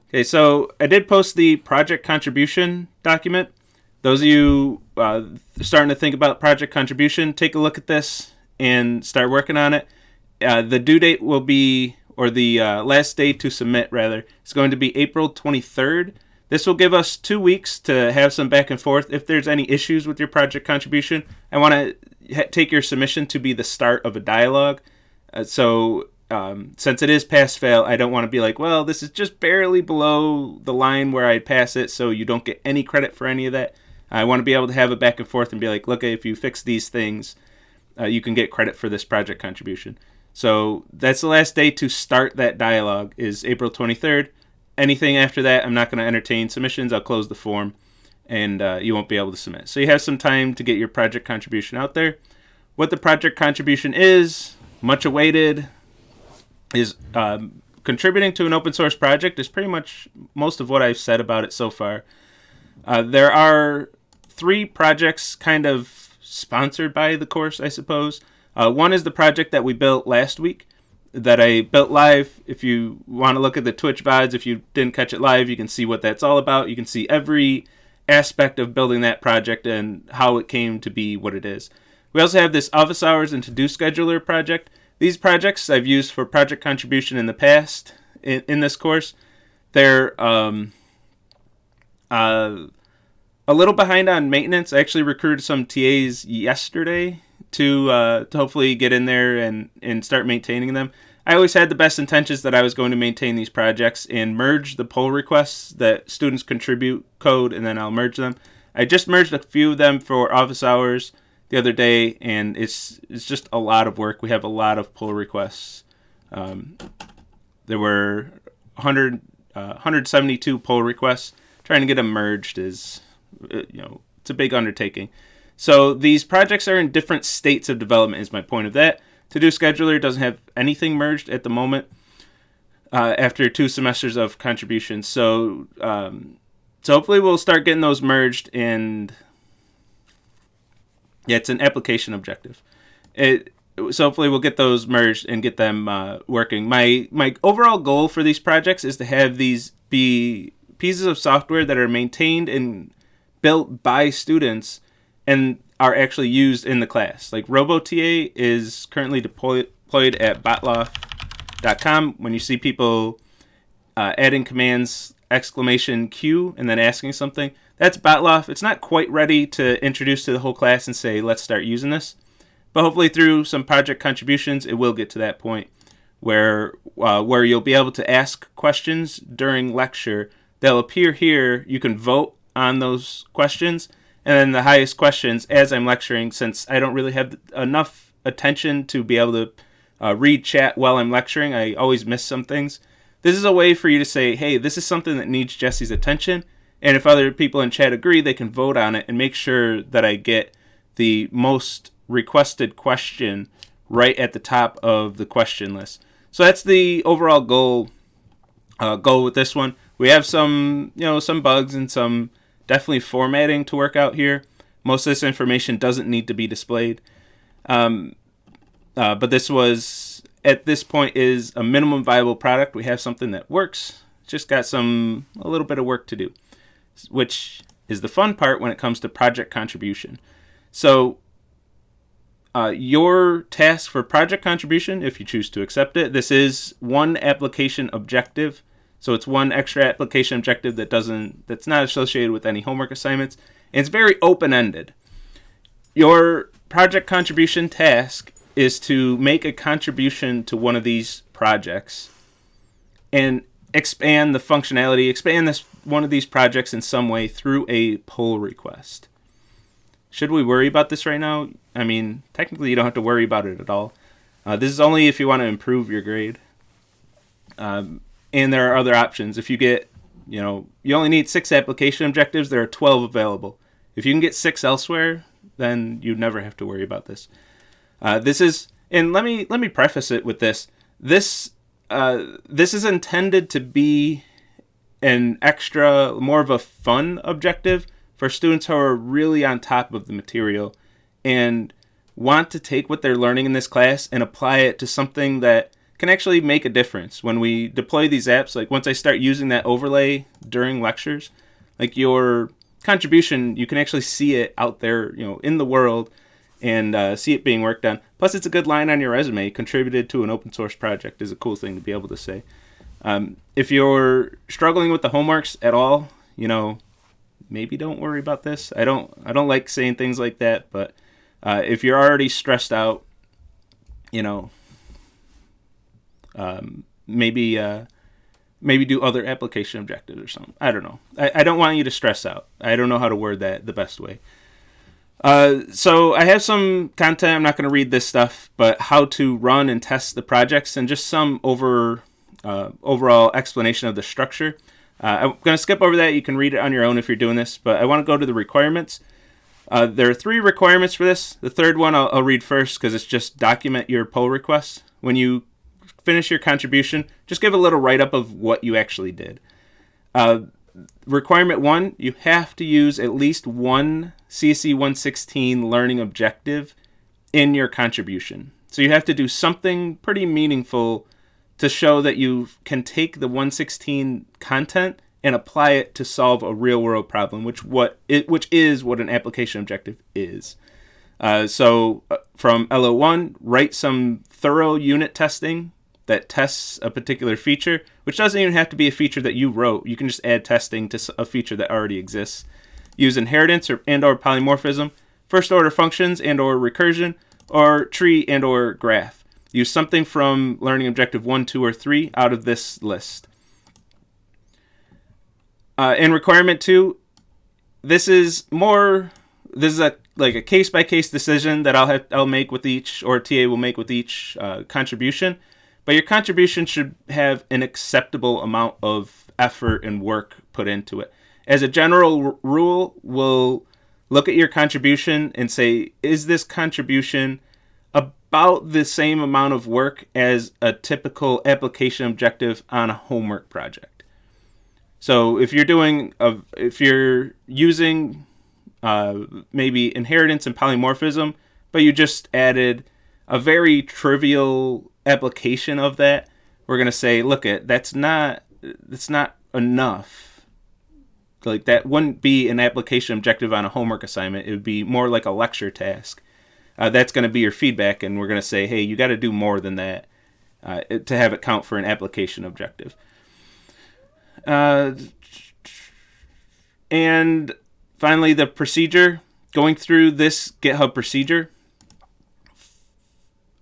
Okay, so I did post the project contribution document. Those of you starting to think about project contribution, take a look at this and start working on it. The due date will be, or the last day to submit, rather, is going to be April 23rd. This will give us 2 weeks to have some back and forth. If there's any issues with your project contribution, I want to take your submission to be the start of a dialogue. Since it is pass-fail, I don't want to be like, well, this is just barely below the line where I'd pass it, so you don't get any credit for any of that. I want to be able to have a back and forth and be like, look, if you fix these things, you can get credit for this project contribution. So that's the last day to start that dialogue is April 23rd. Anything after that, I'm not going to entertain submissions. I'll close the form, and you won't be able to submit. So you have some time to get your project contribution out there. What the project contribution is, much awaited, is contributing to an open source project is pretty much most of what I've said about it so far. There are 3 projects kind of sponsored by the course, I suppose. One is the project that we built last week that I built live. If you want to look at the Twitch VODs, if you didn't catch it live, you can see what that's all about. You can see every aspect of building that project and how it came to be what it is. We also have this office hours and to-do scheduler project. These projects I've used for project contribution in the past in this course. They're a little behind on maintenance. I actually recruited some TAs yesterday to hopefully get in there and start maintaining them. I always had the best intentions that I was going to maintain these projects and merge the pull requests that students contribute code, and then I'll merge them. I just merged a few of them for office hours the other day, and it's just a lot of work. We have a lot of pull requests. There were 172 pull requests. Trying to get them merged is, it's a big undertaking. So these projects are in different states of development is my point of that. To-do scheduler doesn't have anything merged at the moment after 2 semesters of contributions. So hopefully we'll start getting those merged, and it's an application objective. So hopefully we'll get those merged and get them working. My overall goal for these projects is to have these be pieces of software that are maintained and built by students and are actually used in the class. Like RoboTA is currently deployed at botloff.com. When you see people adding commands !Q and then asking something, that's Botloff. It's not quite ready to introduce to the whole class and say, let's start using this. But hopefully through some project contributions, it will get to that point where you'll be able to ask questions during lecture. They'll appear here. You can vote on those questions. And then the highest questions as I'm lecturing, since I don't really have enough attention to be able to read chat while I'm lecturing, I always miss some things. This is a way for you to say, hey, this is something that needs Jesse's attention. And if other people in chat agree, they can vote on it and make sure that I get the most requested question right at the top of the question list. So that's the overall goal with this one. We have some bugs and some definitely formatting to work out here. Most of this information doesn't need to be displayed. But this was, at this point, is a minimum viable product. We have something that works. Just got a little bit of work to do, which is the fun part when it comes to project contribution. So your task for project contribution, if you choose to accept it, this is one application objective. So it's one extra application objective that's not associated with any homework assignments. And it's very open-ended. Your project contribution task is to make a contribution to one of these projects and expand the functionality, expand one of these projects in some way through a pull request. Should we worry about this right now? I mean, technically you don't have to worry about it at all. This is only if you want to improve your grade. And there are other options. If you get, you only need 6 application objectives, there are 12 available. If you can get 6 elsewhere, then you never have to worry about this. This is, and let me preface it with this. This is intended to be an extra, more of a fun objective for students who are really on top of the material and want to take what they're learning in this class and apply it to something that can actually make a difference when we deploy these apps. Like once I start using that overlay during lectures, like your contribution, you can actually see it out there, in the world, and see it being worked on. Plus, it's a good line on your resume. Contributed to an open source project is a cool thing to be able to say. If you're struggling with the homeworks at all, maybe don't worry about this. I don't like saying things like that, but if you're already stressed out, maybe do other application objectives or something. I don't know. I don't want you to stress out. I don't know how to word that the best way. So I have some content. I'm not going to read this stuff, but how to run and test the projects and just some overall explanation of the structure. I'm going to skip over that. You can read it on your own if you're doing this, but I want to go to the requirements. There are 3 requirements for this. The third one I'll read first because it's just document your pull requests. When you finish your contribution, just give a little write-up of what you actually did. Requirement 1, you have to use at least one CSE 116 learning objective in your contribution. So you have to do something pretty meaningful to show that you can take the 116 content and apply it to solve a real-world problem, which is what an application objective is. So from LO1, write some thorough unit testing that tests a particular feature, which doesn't even have to be a feature that you wrote. You can just add testing to a feature that already exists. Use inheritance and/or polymorphism, first-order functions and/or recursion, or tree and/or graph. Use something from learning objective 1, 2, or 3 out of this list. In requirement 2, this is a case-by-case decision that I'll make with each, or TA will make with each contribution. But your contribution should have an acceptable amount of effort and work put into it. As a general rule, we'll look at your contribution and say, is this contribution about the same amount of work as a typical application objective on a homework project? So if you're using maybe inheritance and polymorphism, but you just added a very trivial application of that, we're going to say, look, that's not enough. Like, that wouldn't be an application objective on a homework assignment. It would be more like a lecture task. That's going to be your feedback, and we're going to say, hey, you got to do more than that to have it count for an application objective. And finally, the procedure. Going through this GitHub procedure.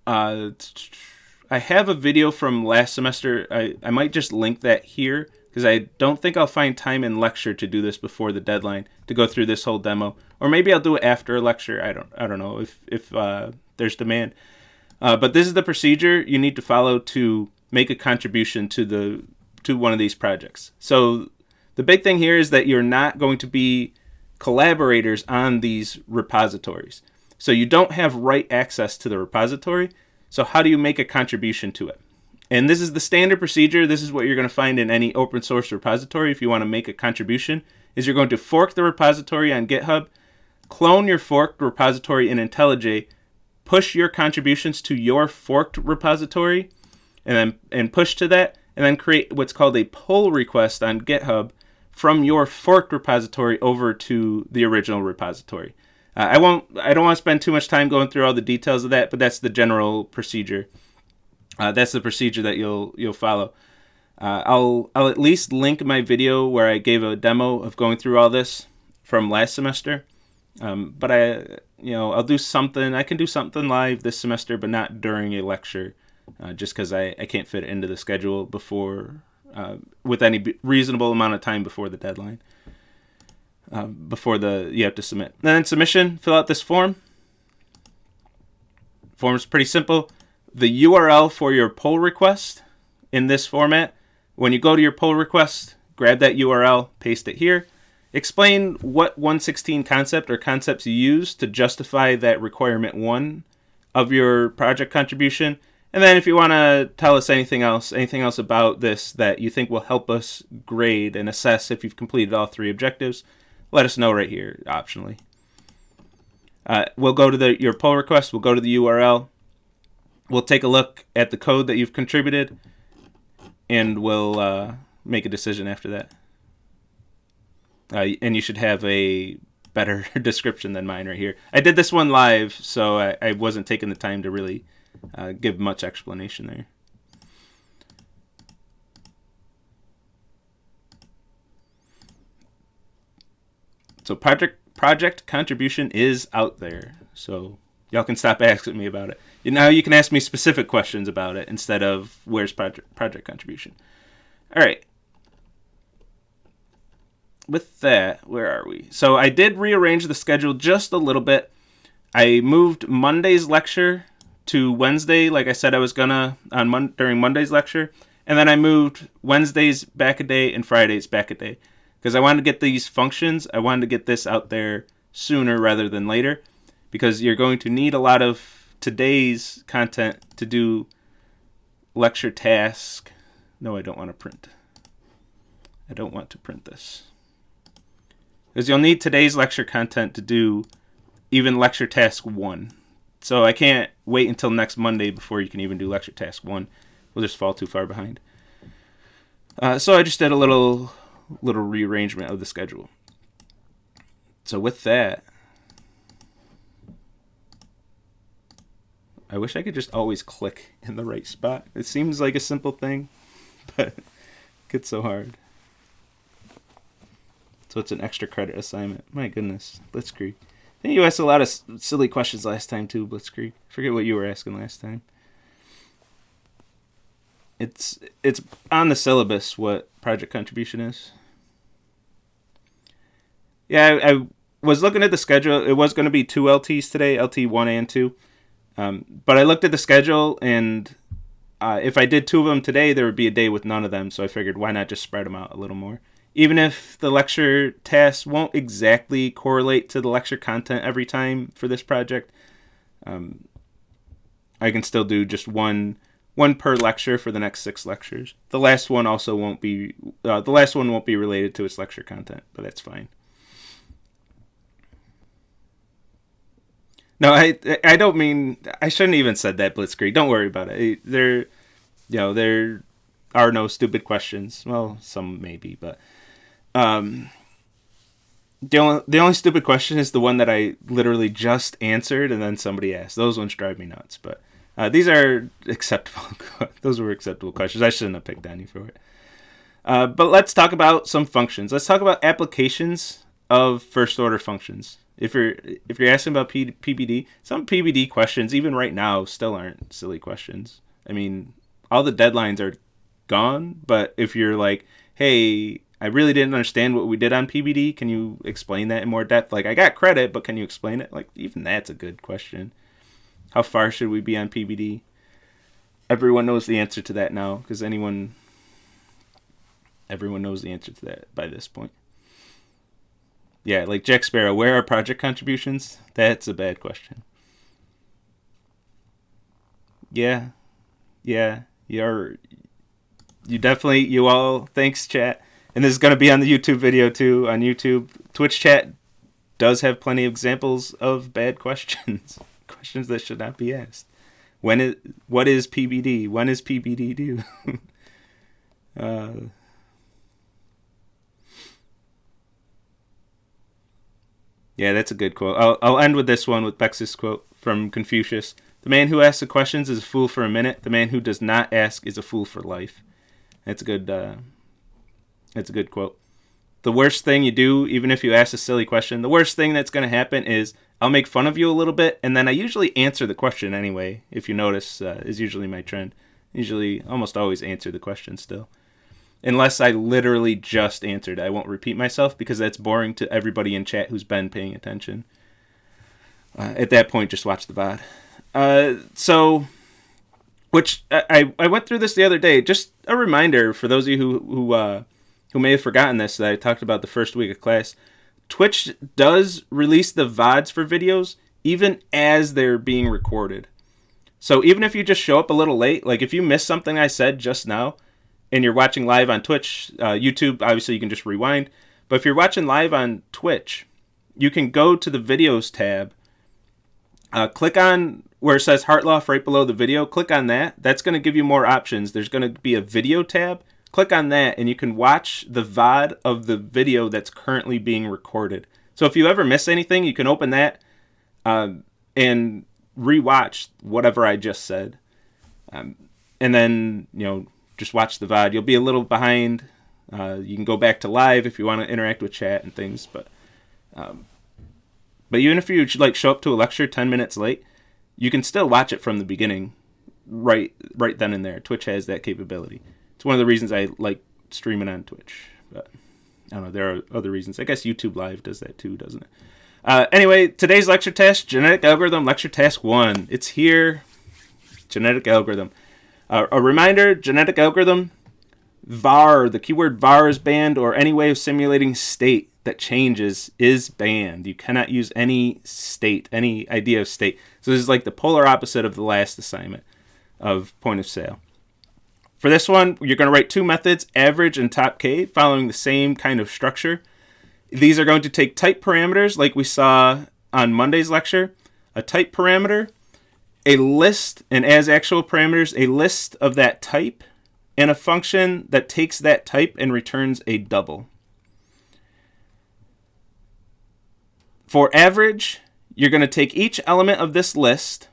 I have a video from last semester. I might just link that here because I don't think I'll find time in lecture to do this before the deadline to go through this whole demo. Or maybe I'll do it after a lecture. I don't know if there's demand. But this is the procedure you need to follow to make a contribution to one of these projects. So the big thing here is that you're not going to be collaborators on these repositories. So you don't have write access to the repository. So how do you make a contribution to it? And this is the standard procedure. This is what you're going to find in any open source repository if you want to make a contribution, is you're going to fork the repository on GitHub, clone your forked repository in IntelliJ, push your contributions to your forked repository, and push to that, and then create what's called a pull request on GitHub from your forked repository over to the original repository. I don't want to spend too much time going through all the details of that, but that's the general procedure. That's the procedure that you'll follow. I'll at least link my video where I gave a demo of going through all this from last semester. But I'll do something. I can do something live this semester, but not during a lecture, just because I can't fit it into the schedule before with any reasonable amount of time before the deadline. You have to submit. And then submission, fill out this form. Form's pretty simple. The URL for your pull request in this format. When you go to your pull request, grab that URL, paste it here. Explain what 116 concept or concepts you use to justify that requirement 1 of your project contribution. And then if you want to tell us anything else about this that you think will help us grade and assess if you've completed all 3 objectives, let us know right here, optionally. We'll go to your pull request. We'll go to the URL. we'll take a look at the code that you've contributed, and we'll make a decision after that. And you should have a better description than mine right here. I did this one live, so I wasn't taking the time to really give much explanation there. So project contribution is out there. So y'all can stop asking me about it. Now you can ask me specific questions about it instead of where's project contribution. All right. With that, where are we? So I did rearrange the schedule just a little bit. I moved Monday's lecture to Wednesday, like I said I was gonna during Monday's lecture, and then I moved Wednesdays back a day and Fridays back a day because I wanted to get these functions. I wanted to get this out there sooner rather than later because you're going to need a lot of today's content to do lecture task. No, I don't want to print. I don't want to print this. Because you'll need today's lecture content to do even lecture task 1. So I can't wait until next Monday before you can even do lecture task 1. We'll just fall too far behind. So I just did a little rearrangement of the schedule. So with that, I wish I could just always click in the right spot. It seems like a simple thing, but it gets so hard. So it's an extra credit assignment. My goodness, Blitzkrieg. I think you asked a lot of silly questions last time too, Blitzkrieg. Forget what you were asking last time. It's on the syllabus what project contribution is. Yeah, I was looking at the schedule. It was going to be 2 LTs today, LT 1 and 2. But I looked at the schedule, and if I did 2 of them today, there would be a day with none of them. So I figured, why not just spread them out a little more? Even if the lecture tasks won't exactly correlate to the lecture content every time for this project, I can still do just one per lecture for the next 6 lectures. The last one also won't be related to its lecture content, but that's fine. No, I don't mean, I shouldn't even said that, Blitzkrieg. Don't worry about it. There are no stupid questions. Well, some maybe, but the only stupid question is the one that I literally just answered and then somebody asked. Those ones drive me nuts, but these are acceptable. Those were acceptable questions. I shouldn't have picked any for it. But let's talk about some functions. Let's talk about applications of first order functions. If you're asking about PBD, some PBD questions, even right now, still aren't silly questions. I mean, all the deadlines are gone, but if you're like, hey, I really didn't understand what we did on PBD, can you explain that in more depth? Like, I got credit, but can you explain it? Like, even that's a good question. How far should we be on PBD? Everyone knows the answer to that now, because everyone knows the answer to that by this point. Yeah, like Jack Sparrow, where are project contributions? That's a bad question. Yeah, you all, thanks chat. And this is going to be on the YouTube video too, on YouTube. Twitch chat does have plenty of examples of bad questions. Questions that should not be asked. What is PBD? When is PBD due? Yeah, that's a good quote. I'll end with this one, with Bex's quote from Confucius. The man who asks the questions is a fool for a minute. The man who does not ask is a fool for life. That's a good quote. The worst thing you do, even if you ask a silly question, the worst thing that's going to happen is I'll make fun of you a little bit, and then I usually answer the question anyway, if you notice, is usually my trend. Usually, almost always answer the question still. Unless I literally just answered. I won't repeat myself because that's boring to everybody in chat who's been paying attention. At that point, just watch the VOD. I went through this the other day. Just a reminder for those of you who may have forgotten this, that I talked about the first week of class. Twitch does release the VODs for videos even as they're being recorded. So even if you just show up a little late, like if you missed something I said just now, and you're watching live on Twitch, YouTube, obviously you can just rewind. But if you're watching live on Twitch, you can go to the videos tab Click on where it says Hartloff right below the video. Click on that. That's going to give you more options. There's going to be a video tab. Click on that, and you can watch the VOD of the video that's currently being recorded. So if you ever miss anything, you can open that and rewatch whatever I just said. And then, just watch the VOD. You'll be a little behind. You can go back to live if you want to interact with chat and things. But even if you show up to a lecture 10 minutes late, you can still watch it from the beginning right then and there. Twitch has that capability. It's one of the reasons I like streaming on Twitch. But I don't know, there are other reasons. I guess YouTube Live does that too, doesn't it? Anyway, today's lecture test, genetic algorithm, lecture task 1. It's here, genetic algorithm. A reminder, genetic algorithm, var, the keyword var is banned, or any way of simulating state that changes is banned. You cannot use any state, any idea of state. So this is like the polar opposite of the last assignment of point of sale. For this one, you're going to write 2 methods, average and top k, following the same kind of structure. These are going to take type parameters like we saw on Monday's lecture, a type parameter, a list, and as actual parameters, a list of that type, and a function that takes that type and returns a double. For average, you're going to take each element of this list,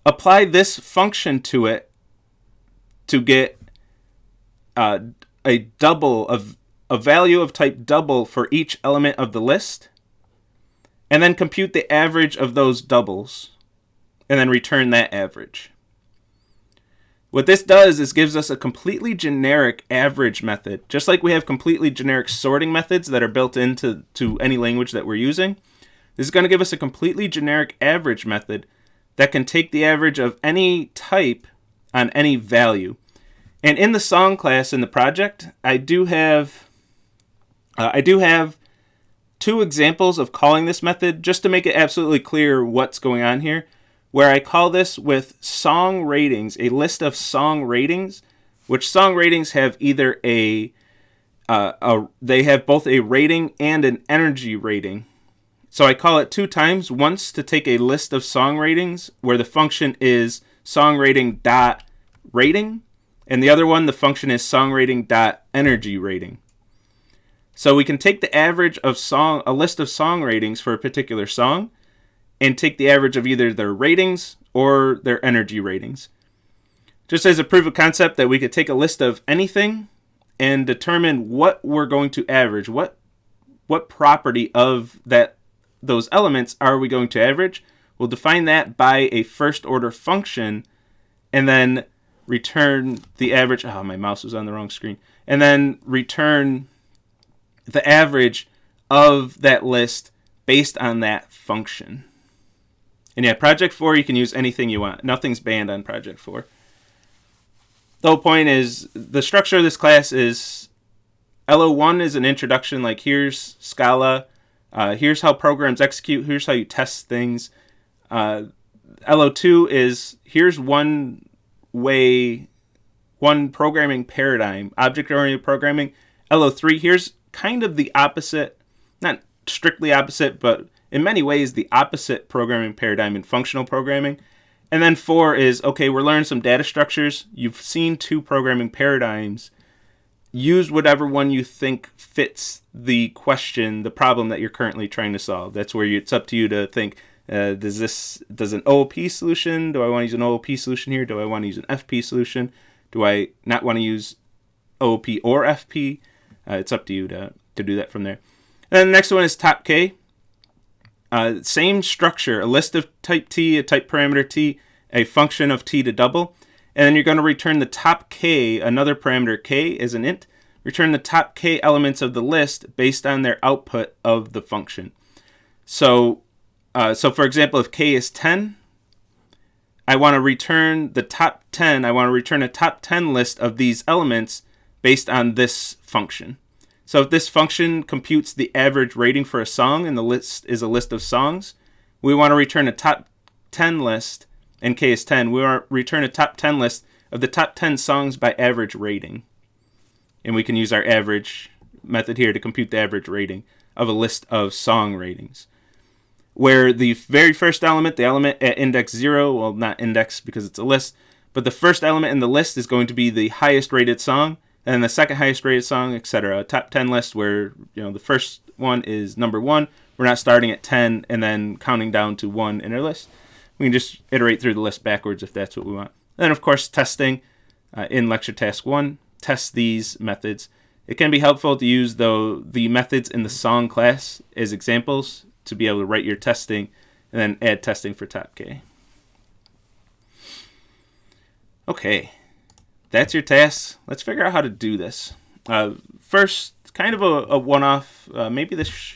apply this function to it to get a double of a value of type double for each element of the list, and then compute the average of those doubles, and then return that average. What this does is gives us a completely generic average method. Just like we have completely generic sorting methods that are built into any language that we're using, this is going to give us a completely generic average method that can take the average of any type on any value. And in the song class in the project, I do have 2 examples of calling this method just to make it absolutely clear what's going on here, where I call this with song ratings, a list of song ratings, which song ratings have either they have both a rating and an energy rating. So I call it 2 times, once to take a list of song ratings where the function is song rating dot rating, and the other one, the function is song rating dot energy rating. So we can take the average of a list of song ratings for a particular song, and take the average of either their ratings or their energy ratings. Just as a proof of concept that we could take a list of anything and determine what we're going to average, what property of those elements are we going to average. We'll define that by a first order function and then return the average. Oh, my mouse was on the wrong screen. And then return the average of that list based on that function. And yeah, Project 4, you can use anything you want. Nothing's banned on Project 4. The whole point is, the structure of this class is, LO1 is an introduction, like here's Scala, here's how programs execute, here's how you test things. LO2 is, here's one programming paradigm, object-oriented programming. LO3, here's kind of the opposite, not strictly opposite, but in many ways the opposite programming paradigm in functional programming. And then 4 is, okay, we're learning some data structures. You've seen 2 programming paradigms. Use whatever one you think fits the question, the problem that you're currently trying to solve. That's where it's up to you to think, does an OOP solution, do I want to use an OOP solution here? Do I want to use an FP solution? Do I not want to use OOP or FP? It's up to you to do that from there. And then the next one is top K. Same structure, a list of type T, a type parameter T, a function of T to double. And then you're going to return the top K, another parameter K is an int. Return the top K elements of the list based on their output of the function. So for example, if K is 10, I want to return the top 10. I want to return a top 10 list of these elements based on this function. So if this function computes the average rating for a song and the list is a list of songs, we want to return a top 10 list, and K is 10. We want to return a top 10 list of the top 10 songs by average rating. And we can use our average method here to compute the average rating of a list of song ratings. where the very first element, the element at index 0, well, not index because it's a list, but the first element in the list is going to be the highest rated song, and then the second highest rated song, etc. A top 10 list where the first one is number 1. We're not starting at 10 and then counting down to 1 in our list. We can just iterate through the list backwards if that's what we want. And then, of course, testing in lecture task 1. Test these methods. It can be helpful to use, though, the methods in the song class as examples to be able to write your testing and then add testing for top K. Okay, that's your task. Let's figure out how to do this. First, kind of a one-off. Maybe this,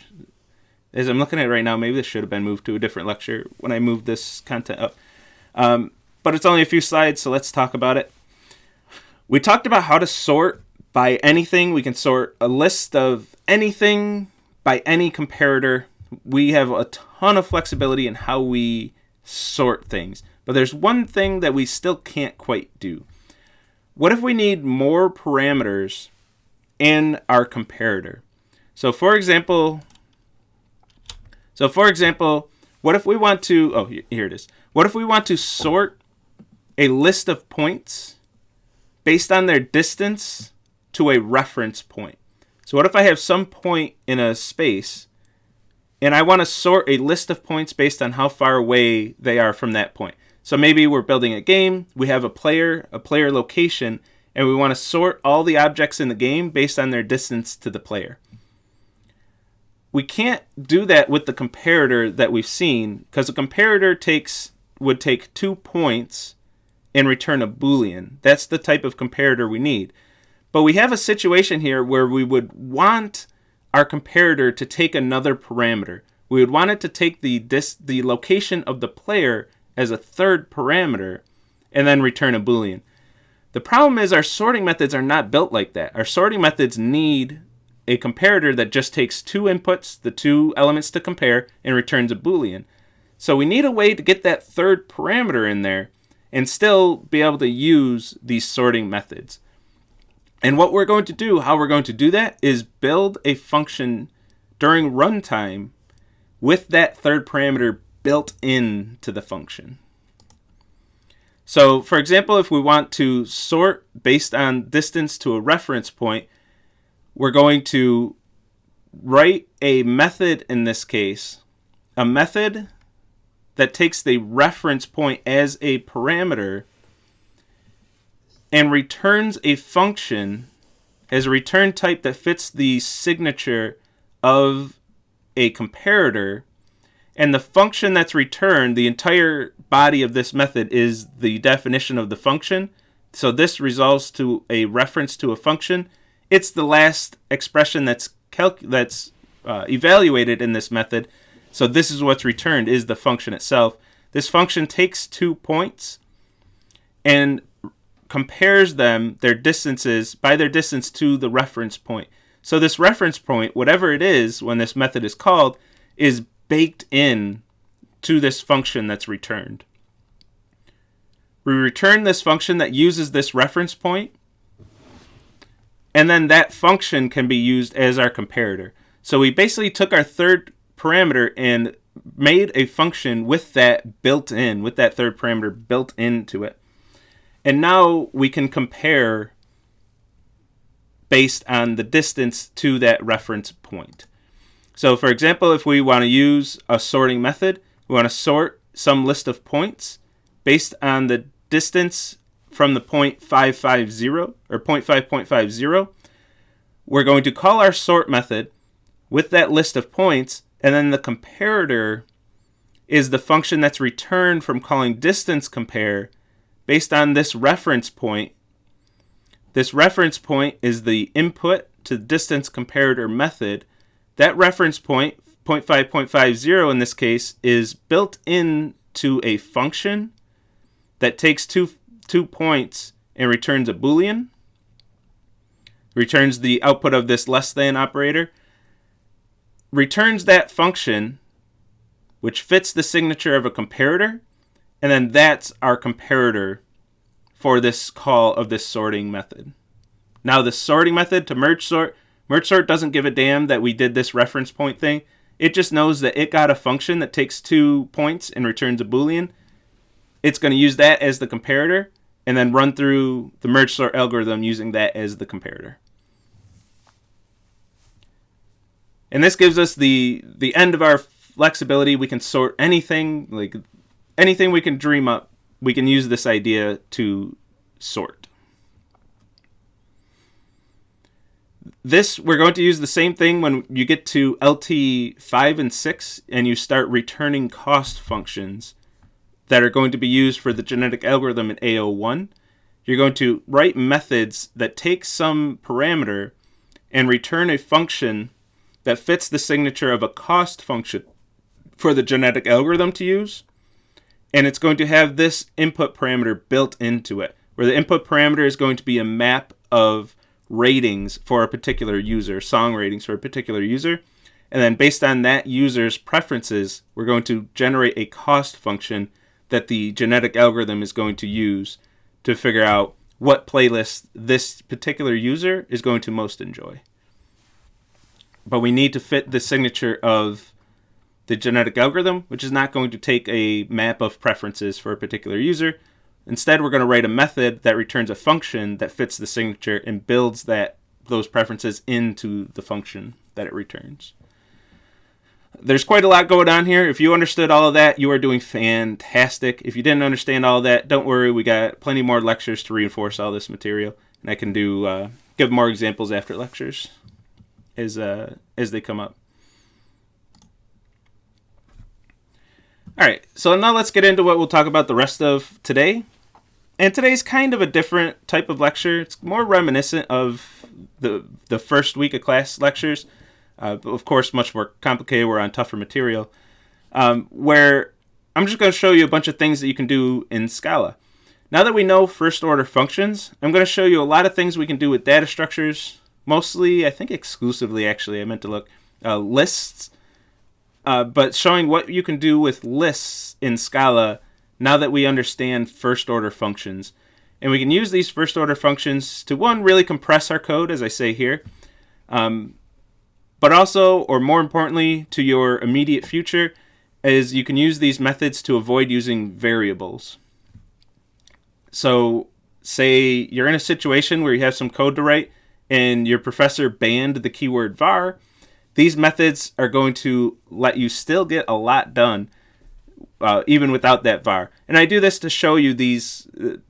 as I'm looking at it right now, maybe this should have been moved to a different lecture when I moved this content up. But it's only a few slides, so let's talk about it. We talked about how to sort by anything. We can sort a list of anything by any comparator. We have a ton of flexibility in how we sort things. But there's one thing that we still can't quite do. What if we need more parameters in our comparator? So for example, what if we want to, here it is. What if we want to sort a list of points based on their distance to a reference point? So what if I have some point in a space and I want to sort a list of points based on how far away they are from that point? So maybe we're building a game, we have a player location, and we want to sort all the objects in the game based on their distance to the player. We can't do that with the comparator that we've seen, because a comparator would take 2 points and return a Boolean. That's the type of comparator we need. But we have a situation here where we would want our comparator to take another parameter. We would want it to take the location of the player as a third parameter and then return a Boolean. The problem is our sorting methods are not built like that. Our sorting methods need a comparator that just takes 2 inputs, the 2 elements to compare, and returns a Boolean. So we need a way to get that third parameter in there and still be able to use these sorting methods. And what we're going to do, how we're going to do that, is build a function during runtime with that third parameter built into the function. So, for example, if we want to sort based on distance to a reference point, we're going to write a method in this case, a method that takes the reference point as a parameter and returns a function as a return type that fits the signature of a comparator. And the function that's returned, the entire body of this method is the definition of the function. So this resolves to a reference to a function. It's the last expression that's evaluated in this method. So this is what's returned, is the function itself. This function takes 2 points and compares them, their distances, by their distance to the reference point. So this reference point, whatever it is when this method is called, is baked in to this function that's returned. We return this function that uses this reference point, and then that function can be used as our comparator. So we basically took our third parameter and made a function with that built in, with that third parameter built into it. And now we can compare based on the distance to that reference point. So for example, if we want to use a sorting method, we want to sort some list of points based on the distance from the point 550 or 0.5.50. We're going to call our sort method with that list of points, and then the comparator is the function that's returned from calling distance compare based on this reference point. This reference point is the input to the distance comparator method. That reference point, 0.5.50 in this case, is built into a function that takes two points and returns a Boolean, returns the output of this less than operator, returns that function, which fits the signature of a comparator, and then that's our comparator for this call of this sorting method. Now the sorting method to merge sort doesn't give a damn that we did this reference point thing. It just knows that it got a function that takes 2 points and returns a Boolean. It's going to use that as the comparator and then run through the merge sort algorithm using that as the comparator. And this gives us the end of our flexibility. We can sort anything, like anything we can dream up. We can use this idea to sort. This, we're going to use the same thing when you get to LT 5 and 6 and you start returning cost functions that are going to be used for the genetic algorithm in AO1. You're going to write methods that take some parameter and return a function that fits the signature of a cost function for the genetic algorithm to use. And it's going to have this input parameter built into it, where the input parameter is going to be a map of ratings for a particular user, song ratings for a particular user. And then based on that user's preferences, we're going to generate a cost function that the genetic algorithm is going to use to figure out what playlist this particular user is going to most enjoy. But we need to fit the signature of the genetic algorithm, which is not going to take a map of preferences for a particular user. Instead, we're going to write a method that returns a function that fits the signature and builds those preferences into the function that it returns. There's quite a lot going on here. If you understood all of that, you are doing fantastic. If you didn't understand all of that, don't worry. We got plenty more lectures to reinforce all this material. And I can give more examples after lectures as they come up. All right, so now let's get into what we'll talk about the rest of today. And today's kind of a different type of lecture. It's more reminiscent of the first week of class lectures. But of course, much more complicated. We're on tougher material. Where I'm just going to show you a bunch of things that you can do in Scala. Now that we know first order functions, I'm going to show you a lot of things we can do with data structures. Mostly, I think exclusively actually, I meant to look, lists. But showing what you can do with lists in Scala now that we understand first order functions. And we can use these first order functions to, one, really compress our code, as I say here. But also, or more importantly, to your immediate future, is you can use these methods to avoid using variables. So, say you're in a situation where you have some code to write, and your professor banned the keyword var. These methods are going to let you still get a lot done, even without that var. And I do this to show you these,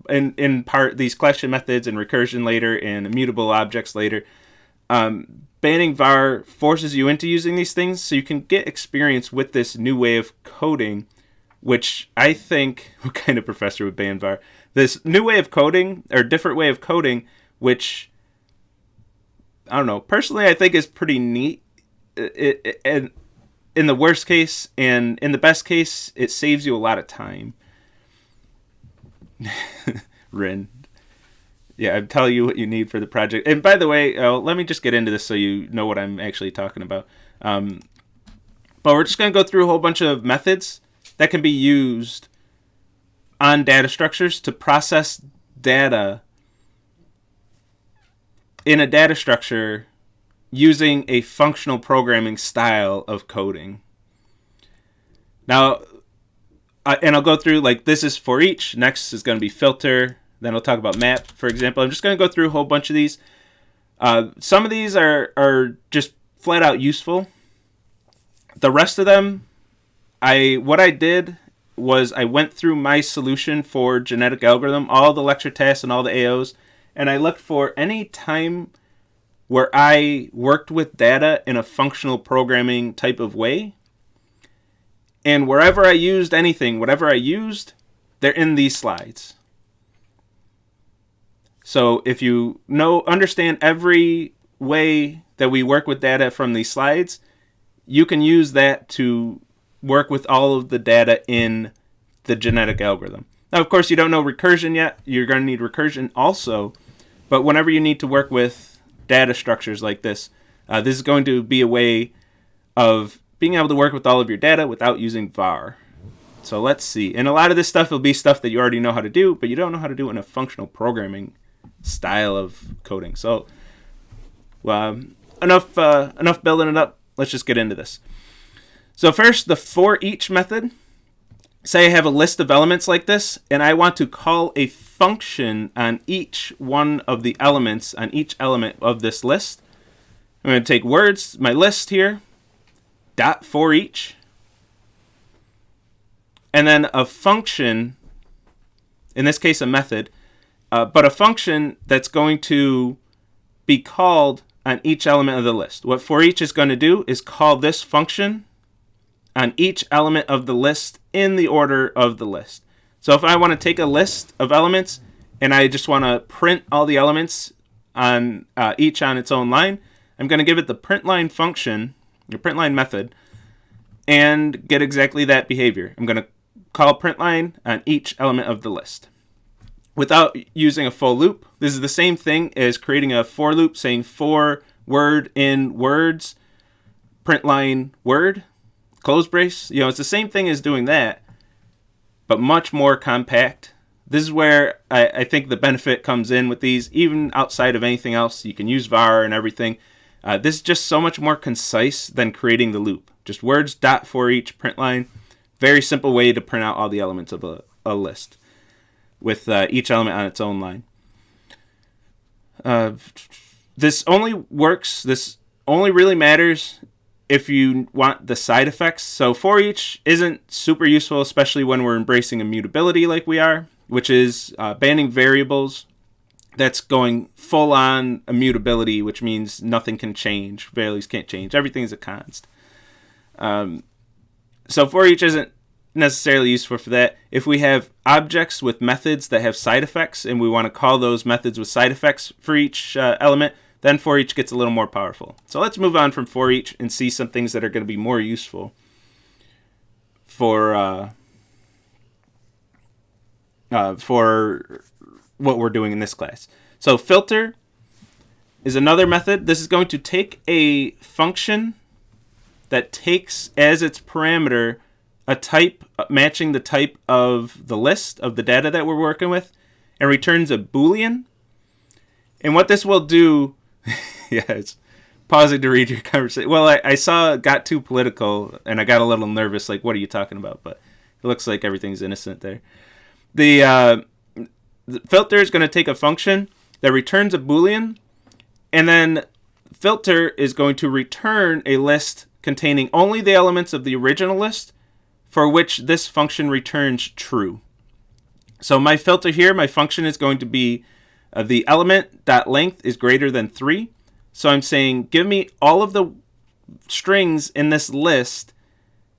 in part, these collection methods and recursion later and immutable objects later. Banning var forces you into using these things so you can get experience with this new way of coding, which I think, what kind of professor would ban var? This new way of coding, or different way of coding, which, I don't know, personally I think is pretty neat. And in the worst case and in the best case, it saves you a lot of time. Rin. Yeah, I'm telling you what you need for the project. And by the way, let me just get into this so you know what I'm actually talking about. But we're just going to go through a whole bunch of methods that can be used on data structures to process data in a data structure using a functional programming style of coding. Now, and I'll go through, like, this is for each. Next is going to be filter. Then I'll talk about map, for example. I'm just going to go through a whole bunch of these. Some of these are just flat out useful. The rest of them, what I did was I went through my solution for genetic algorithm, all the lecture tasks and all the AOs, and I looked for any time where I worked with data in a functional programming type of way. And wherever I used anything, whatever I used, they're in these slides. So if you understand every way that we work with data from these slides, you can use that to work with all of the data in the genetic algorithm. Now, of course, you don't know recursion yet. You're going to need recursion also. But whenever you need to work with data structures like this, this is going to be a way of being able to work with all of your data without using var. So let's see. And a lot of this stuff will be stuff that you already know how to do, but you don't know how to do it in a functional programming style of coding. So enough building it up. Let's just get into this. So first, the for each method. Say I have a list of elements like this, and I want to call a function on each one of the elements, on each element of this list. I'm going to take words, my list here, dot for each, and then a function, in this case a method, but a function that's going to be called on each element of the list. What for each is going to do is call this function on each element of the list in the order of the list. So if I want to take a list of elements and I just want to print all the elements on each on its own line, I'm going to give it the printline function, the printline method, and get exactly that behavior. I'm going to call printline on each element of the list without using a full loop. This is the same thing as creating a for loop, saying for word in words, printline word, close brace. It's the same thing as doing that, but much more compact. This is where I think the benefit comes in with these, even outside of anything else. You can use var and everything. This is just so much more concise than creating the loop. Just words dot for each printline. Very simple way to print out all the elements of a list with each element on its own line. This only works, this only really matters if you want the side effects. So for each isn't super useful, especially when we're embracing immutability like we are, which is banning variables. That's going full on immutability, which means nothing can change. Values can't change. Everything's a const. So for each isn't necessarily useful for that. If we have objects with methods that have side effects and we want to call those methods with side effects for each element, then for each gets a little more powerful. So let's move on from for each and see some things that are going to be more useful for what we're doing in this class. So filter is another method. This is going to take a function that takes as its parameter a type matching the type of the list of the data that we're working with and returns a Boolean. And what this will do, yeah, it's pausing to read your conversation. Well, I saw it got too political and I got a little nervous, like, what are you talking about? But it looks like everything's innocent there. The filter is going to take a function that returns a Boolean, and then filter is going to return a list containing only the elements of the original list for which this function returns true. So my filter here, my function is going to be the element.length is greater than 3. So I'm saying give me all of the strings in this list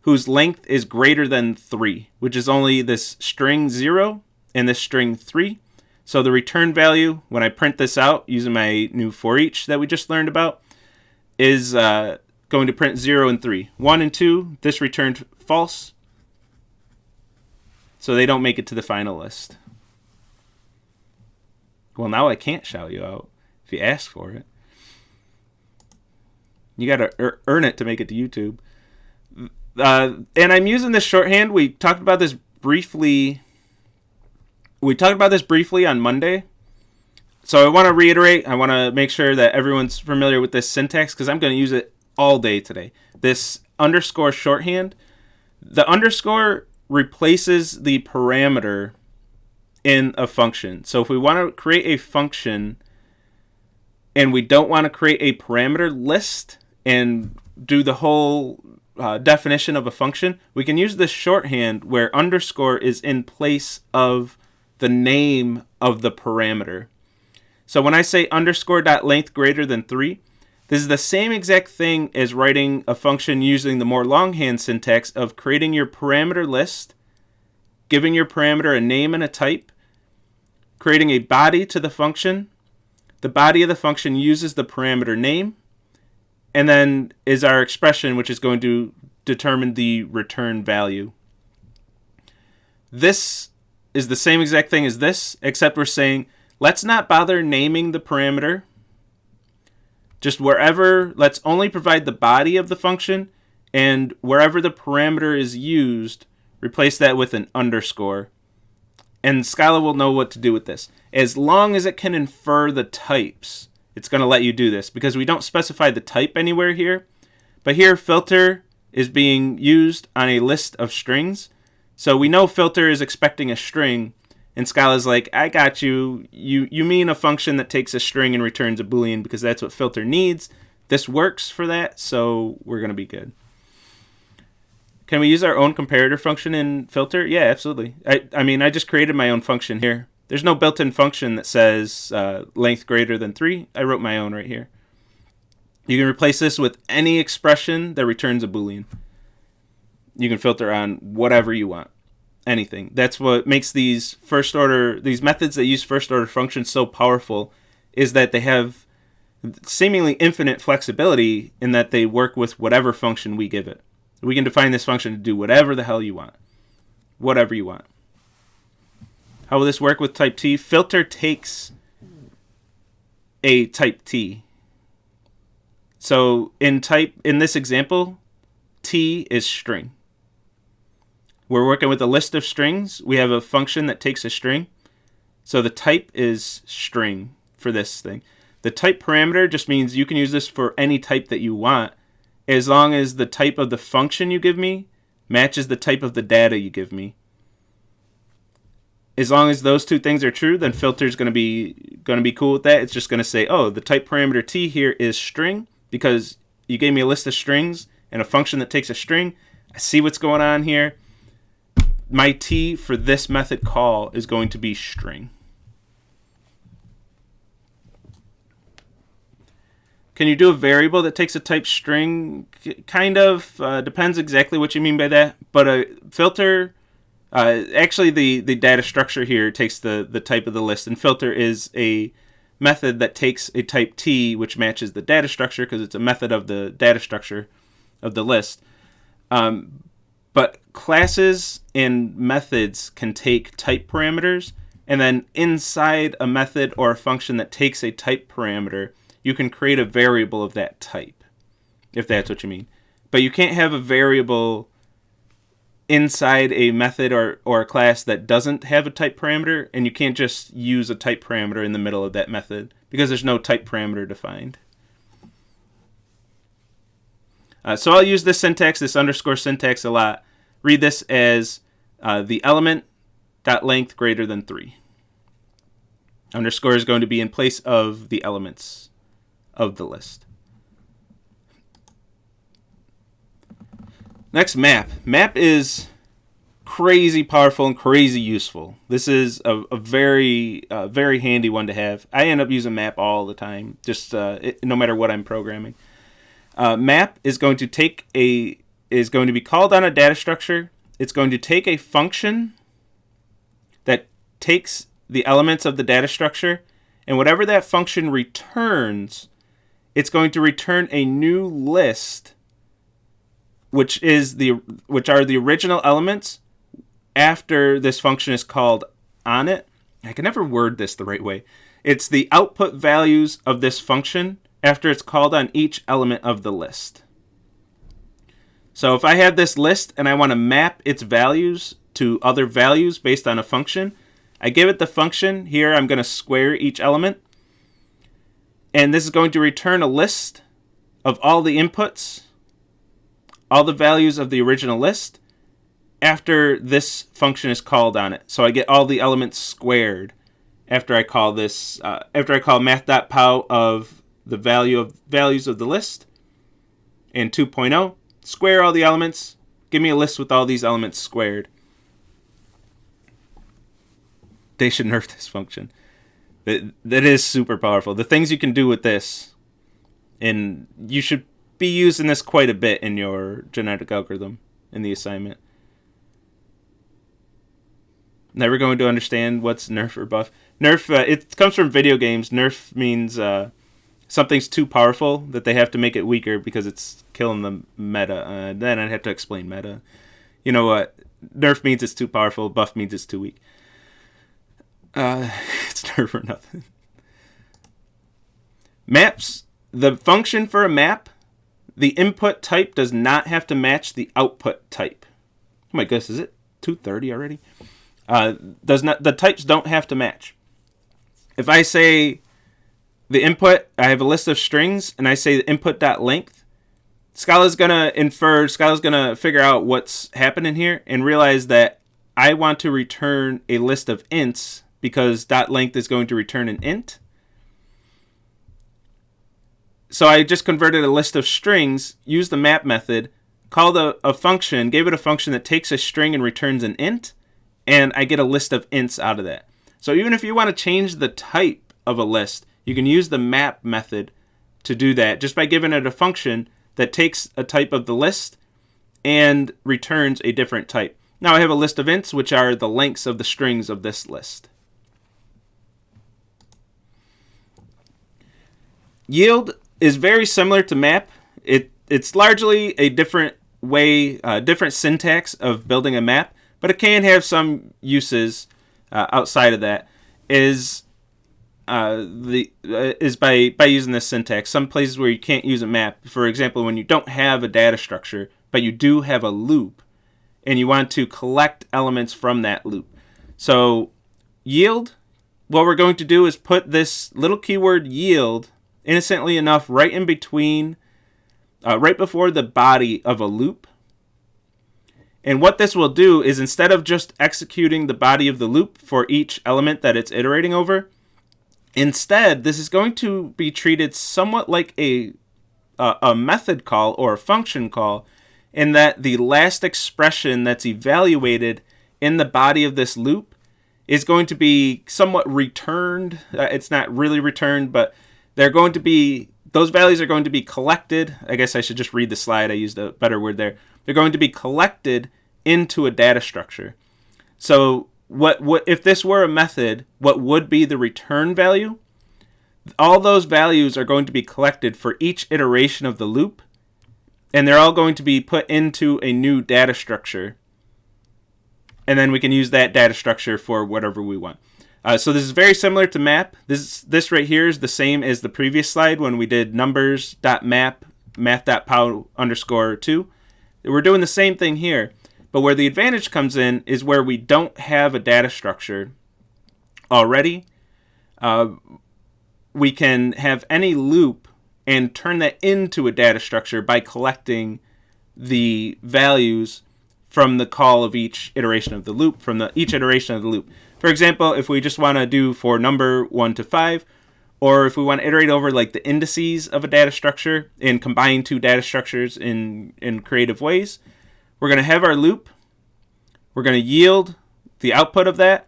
whose length is greater than 3, which is only this string 0 and this string 3. So the return value, when I print this out using my new for each that we just learned about, is going to print 0 and 3. 1 and 2, this returned false. So they don't make it to the final list. Well, now I can't shout you out if you ask for it. You got to earn it to make it to YouTube. And I'm using this shorthand. We talked about this briefly on Monday. So I want to reiterate. I want to make sure that everyone's familiar with this syntax because I'm going to use it all day today. This underscore shorthand. The underscore replaces the parameter in a function. So if we want to create a function and we don't want to create a parameter list and do the whole definition of a function, we can use this shorthand where underscore is in place of the name of the parameter. So when I say underscore dot length greater than 3, this is the same exact thing as writing a function using the more longhand syntax of creating your parameter list, giving your parameter a name and a type, creating a body to the function. The body of the function uses the parameter name, and then is our expression, which is going to determine the return value. This is the same exact thing as this, except we're saying, let's not bother naming the parameter. Just wherever, let's only provide the body of the function, and wherever the parameter is used, replace that with an underscore. And Scala will know what to do with this. As long as it can infer the types, it's going to let you do this, because we don't specify the type anywhere here. But here, filter is being used on a list of strings. So we know filter is expecting a string, and Scala's like, I got you. You mean a function that takes a string and returns a Boolean because that's what filter needs. This works for that, so we're going to be good. Can we use our own comparator function in filter? Yeah, absolutely. I just created my own function here. There's no built-in function that says length greater than 3. I wrote my own right here. You can replace this with any expression that returns a Boolean. You can filter on whatever you want. Anything. That's what makes these methods that use first-order functions so powerful, is that they have seemingly infinite flexibility in that they work with whatever function we give it. We can define this function to do whatever the hell you want. Whatever you want. How will this work with type T? Filter takes a type T. So in this example, T is string. We're working with a list of strings. We have a function that takes a string. So the type is string for this thing. The type parameter just means you can use this for any type that you want, as long as the type of the function you give me matches the type of the data you give me. As long as those two things are true, then filter is going to be cool with that. It's just going to say, oh, the type parameter T here is string because you gave me a list of strings and a function that takes a string. I see what's going on here. My T for this method call is going to be string. Can you do a variable that takes a type string? Kind of. Depends exactly what you mean by that. But a filter, actually the data structure here takes the type of the list. And filter is a method that takes a type T, which matches the data structure because it's a method of the data structure of the list. But classes and methods can take type parameters, and then inside a method or a function that takes a type parameter, you can create a variable of that type, if that's what you mean. But you can't have a variable inside a method or a class that doesn't have a type parameter, and you can't just use a type parameter in the middle of that method because there's no type parameter defined. So I'll use this syntax, this underscore syntax a lot. Read this as the element dot length greater than 3. Underscore is going to be in place of the elements of the list. Next, map. Map is crazy powerful and crazy useful. This is a very handy one to have. I end up using map all the time, just no matter what I'm programming. Map is going to be called on a data structure. It's going to take a function that takes the elements of the data structure, and whatever that function returns, it's going to return a new list, which are the original elements after this function is called on it. I can never word this the right way. It's the output values of this function after it's called on each element of the list. So if I have this list and I want to map its values to other values based on a function, I give it the function. Here I'm going to square each element. And this is going to return a list of all the inputs, all the values of the original list, after this function is called on it. So I get all the elements squared after I call this, after I call math.pow of the values of the list in 2.0, square all the elements, give me a list with all these elements squared. They should nerf this function. That is super powerful. The things you can do with this, and you should be using this quite a bit in your genetic algorithm in the assignment. Never going to understand what's nerf or buff. Nerf, it comes from video games. Nerf means something's too powerful that they have to make it weaker because it's killing the meta. Then I'd have to explain meta. You know what? Nerf means it's too powerful. Buff means it's too weak. It's nerf or nothing. Maps. The function for a map, the input type does not have to match the output type. Oh my goodness, is it 2:30 already? The types don't have to match. If I say the input, I have a list of strings, and I say the input.length, Scala's going to figure out what's happening here and realize that I want to return a list of ints because .length is going to return an int. So I just converted a list of strings, used the map method, called a function, gave it a function that takes a string and returns an int, and I get a list of ints out of that. So even if you want to change the type of a list, you can use the map method to do that just by giving it a function that takes a type of the list and returns a different type. Now I have a list of ints, which are the lengths of the strings of this list. Yield is very similar to map. It's largely a different way, different syntax of building a map, but it can have some uses outside of that. Is by using this syntax. Some places where you can't use a map, for example, when you don't have a data structure, but you do have a loop, and you want to collect elements from that loop. So yield, what we're going to do is put this little keyword yield, innocently enough, right in between, right before the body of a loop. And what this will do is, instead of just executing the body of the loop for each element that it's iterating over, instead, this is going to be treated somewhat like a method call or a function call, in that the last expression that's evaluated in the body of this loop is going to be somewhat returned. It's not really returned, but they're going to be, those values are going to be collected. I guess I should just read the slide. I used a better word there. They're going to be collected into a data structure. So what if this were a method, what would be the return value? All those values are going to be collected for each iteration of the loop, and they're all going to be put into a new data structure. And then we can use that data structure for whatever we want. So this is very similar to map. This right here is the same as the previous slide when we did numbers.map, math.pow_2. We're doing the same thing here. But where the advantage comes in is where we don't have a data structure already. We can have any loop and turn that into a data structure by collecting the values from the call of each iteration of the loop, each iteration of the loop. For example, if we just want to do for number 1 to 5, or if we want to iterate over like the indices of a data structure and combine two data structures in creative ways, we're going to have our loop. We're going to yield the output of that.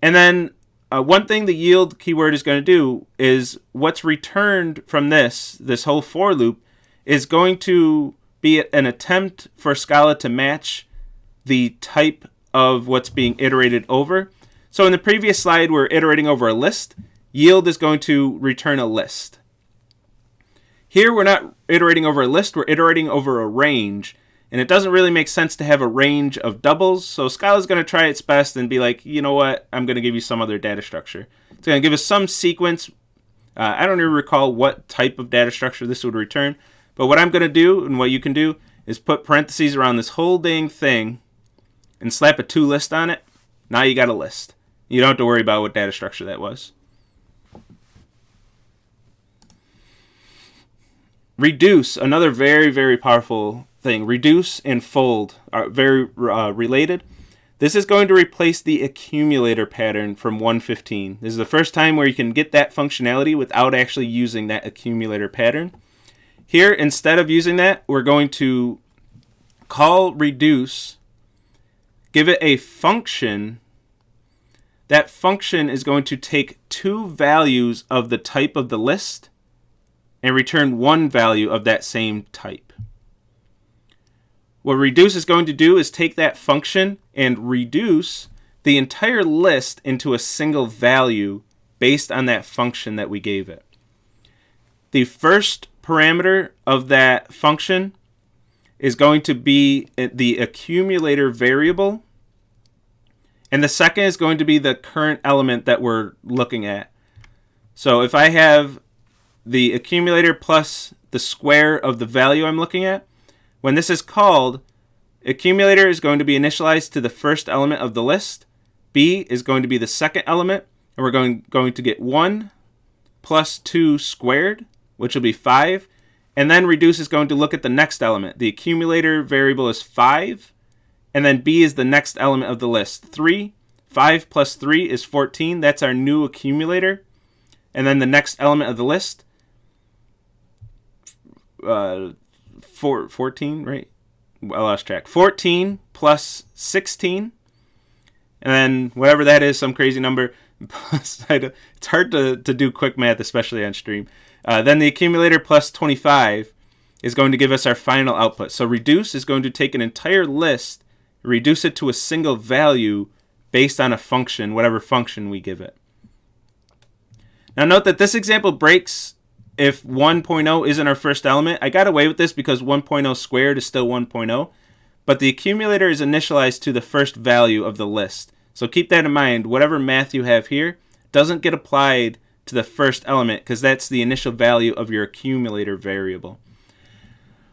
And then one thing the yield keyword is going to do is what's returned from this whole for loop is going to be an attempt for Scala to match the type of what's being iterated over. So in the previous slide, we're iterating over a list. Yield is going to return a list. Here, we're not iterating over a list. We're iterating over a range. And it doesn't really make sense to have a range of doubles. So Scala is going to try its best and be like, you know what? I'm going to give you some other data structure. It's going to give us some sequence. I don't even recall what type of data structure this would return. But what I'm going to do, and what you can do, is put parentheses around this whole dang thing and slap a to list on it. Now you got a list. You don't have to worry about what data structure that was. Reduce, another very, very powerful thing. Reduce and fold are very related. This is going to replace the accumulator pattern from 1.15. This is the first time where you can get that functionality without actually using that accumulator pattern. Here, instead of using that, we're going to call reduce, give it a function. That function is going to take two values of the type of the list and return one value of that same type. What reduce is going to do is take that function and reduce the entire list into a single value based on that function that we gave it. The first parameter of that function is going to be the accumulator variable, and the second is going to be the current element that we're looking at. So if I have the accumulator plus the square of the value I'm looking at, when this is called, accumulator is going to be initialized to the first element of the list, B is going to be the second element, and we're going to get 1 plus 2 squared, which will be 5, And then reduce is going to look at the next element. The accumulator variable is 5, and then B is the next element of the list. 3, 5 plus 3 is 14. That's our new accumulator. And then the next element of the list, 14, right? I lost track. 14 plus 16, and then whatever that is, some crazy number. It's hard to do quick math, especially on stream. Then the accumulator plus 25 is going to give us our final output. So reduce is going to take an entire list, reduce it to a single value based on a function, whatever function we give it. Now note that this example breaks if 1.0 isn't our first element. I got away with this because 1.0 squared is still 1.0, but the accumulator is initialized to the first value of the list. So keep that in mind. Whatever math you have here doesn't get applied to the first element because that's the initial value of your accumulator variable.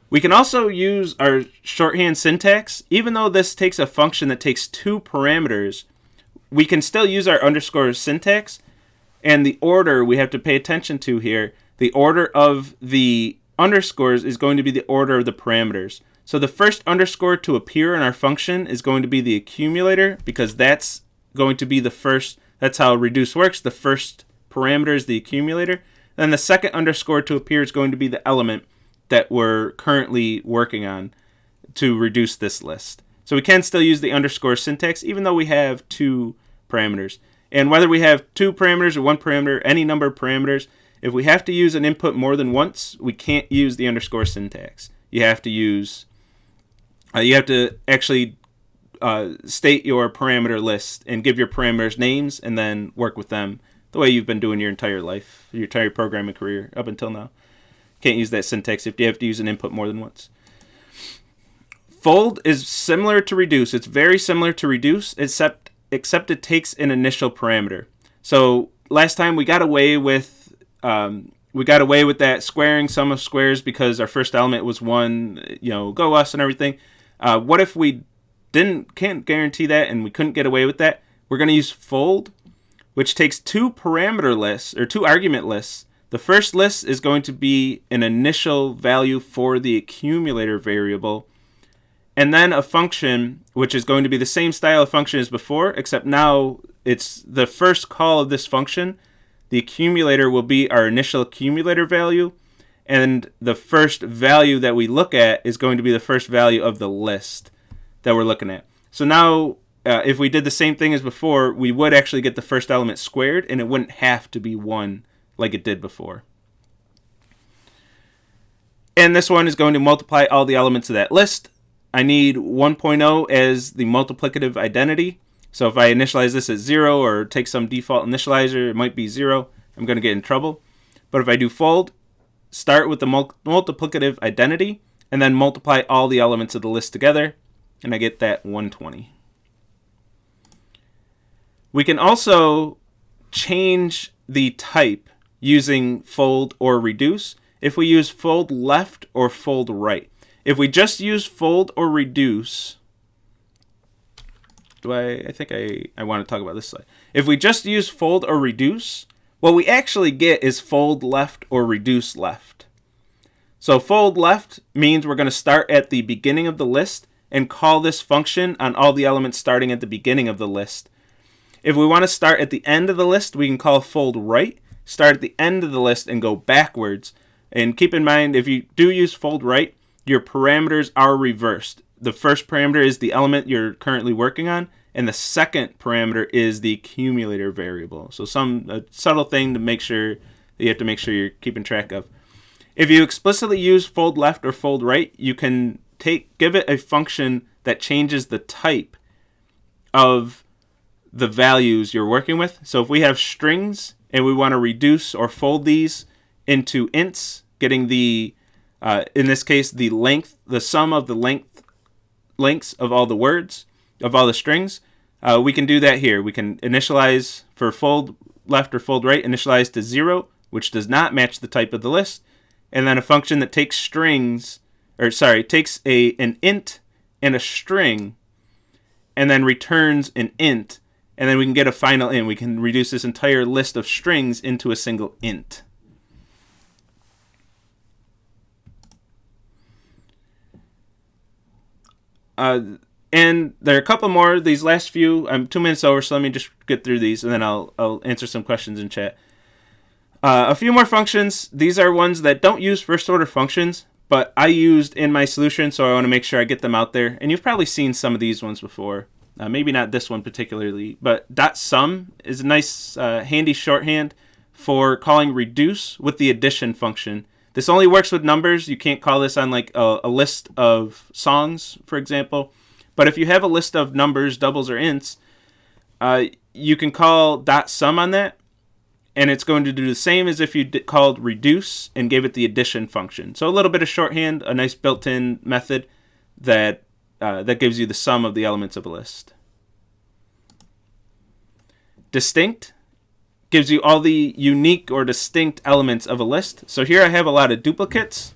We can also use our shorthand syntax. Even though this takes a function that takes 2 parameters, we can still use our underscore syntax. And the order we have to pay attention to here, the order of the underscores is going to be the order of the parameters. So the first underscore to appear in our function is going to be the accumulator because that's going to be the first, that's how reduce works. The first parameter is the accumulator. Then the second underscore to appear is going to be the element that we're currently working on to reduce this list. So we can still use the underscore syntax even though we have 2 parameters. And whether we have 2 parameters or 1 parameter, any number of parameters, if we have to use an input more than once, we can't use the underscore syntax. You have to use, you have to actually state your parameter list and give your parameters names and then work with them the way you've been doing your entire life, your entire programming career up until now. Can't use that syntax if you have to use an input more than once. Fold is similar to reduce. It's very similar to reduce, except it takes an initial parameter. So last time we got away with that squaring sum of squares because our first element was 1, go us and everything. What if we can't guarantee that and we couldn't get away with that? We're going to use fold, which takes 2 parameter lists or 2 argument lists. The first list is going to be an initial value for the accumulator variable, and then a function which is going to be the same style of function as before, except now it's the first call of this function. The accumulator will be our initial accumulator value, and the first value that we look at is going to be the first value of the list that we're looking at. So now, if we did the same thing as before, we would actually get the first element squared, and it wouldn't have to be 1 like it did before. And this one is going to multiply all the elements of that list. I need 1.0 as the multiplicative identity. So if I initialize this at 0 or take some default initializer, it might be 0. I'm going to get in trouble. But if I do fold, start with the multiplicative identity, and then multiply all the elements of the list together, and I get that 120. We can also change the type using fold or reduce if we use fold left or fold right. If we just use fold or reduce, I think I want to talk about this slide. If we just use fold or reduce, what we actually get is fold left or reduce left. So fold left means we're going to start at the beginning of the list and call this function on all the elements starting at the beginning of the list. If we want to start at the end of the list, we can call fold right, start at the end of the list and go backwards. And keep in mind, if you do use fold right, your parameters are reversed. The first parameter is the element you're currently working on, and the second parameter is the accumulator variable. So a subtle thing to make sure that you have to make sure you're keeping track of. If you explicitly use fold left or fold right, you can give it a function that changes the type of the values you're working with. So if we have strings and we want to reduce or fold these into ints, getting the in this case the sum of the lengths of all the words of all the strings, we can do that here. We can initialize for fold left or fold right, initialize to 0, which does not match the type of the list, and then a function that takes takes an int and a string and then returns an int, and then we can get a final int. We can reduce this entire list of strings into a single int. And there are a couple more. These last few, I'm 2 minutes over, so let me just get through these, and then I'll answer some questions in chat. A few more functions. These are ones that don't use first order functions, but I used in my solution, so I want to make sure I get them out there. And you've probably seen some of these ones before. Maybe not this one particularly, but DotSum is a nice handy shorthand for calling reduce with the addition function. This only works with numbers. You can't call this on like a list of songs, for example. But if you have a list of numbers, doubles, or ints, you can call DotSum on that, and it's going to do the same as if you called reduce and gave it the addition function. So a little bit of shorthand, a nice built-in method that gives you the sum of the elements of a list. Distinct gives you all the unique or distinct elements of a list. So here I have a lot of duplicates.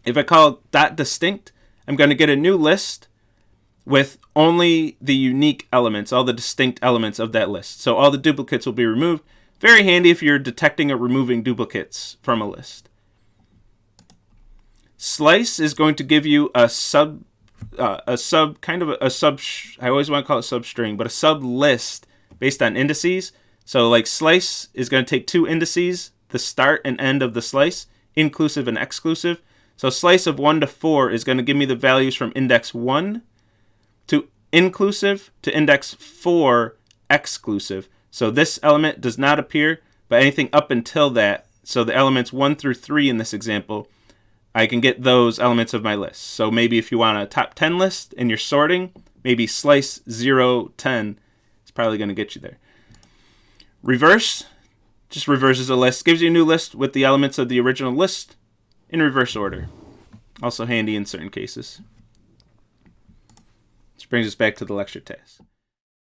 If I call .distinct, I'm going to get a new list with only the unique elements, all the distinct elements of that list. So all the duplicates will be removed. Very handy if you're detecting or removing duplicates from a list. Slice is going to give you I always want to call it substring, but a sub list based on indices. So like slice is going to take two indices, the start and end of the slice, inclusive and exclusive. So slice of 1 to 4 is going to give me the values from index 1 to inclusive to index 4 exclusive. So this element does not appear, but anything up until that, so the elements 1 through 3 in this example, I can get those elements of my list. So maybe if you want a top 10 list and you're sorting, maybe slice 0, 10 is probably going to get you there. Reverse just reverses a list, gives you a new list with the elements of the original list in reverse order. Also handy in certain cases. Which brings us back to the lecture task.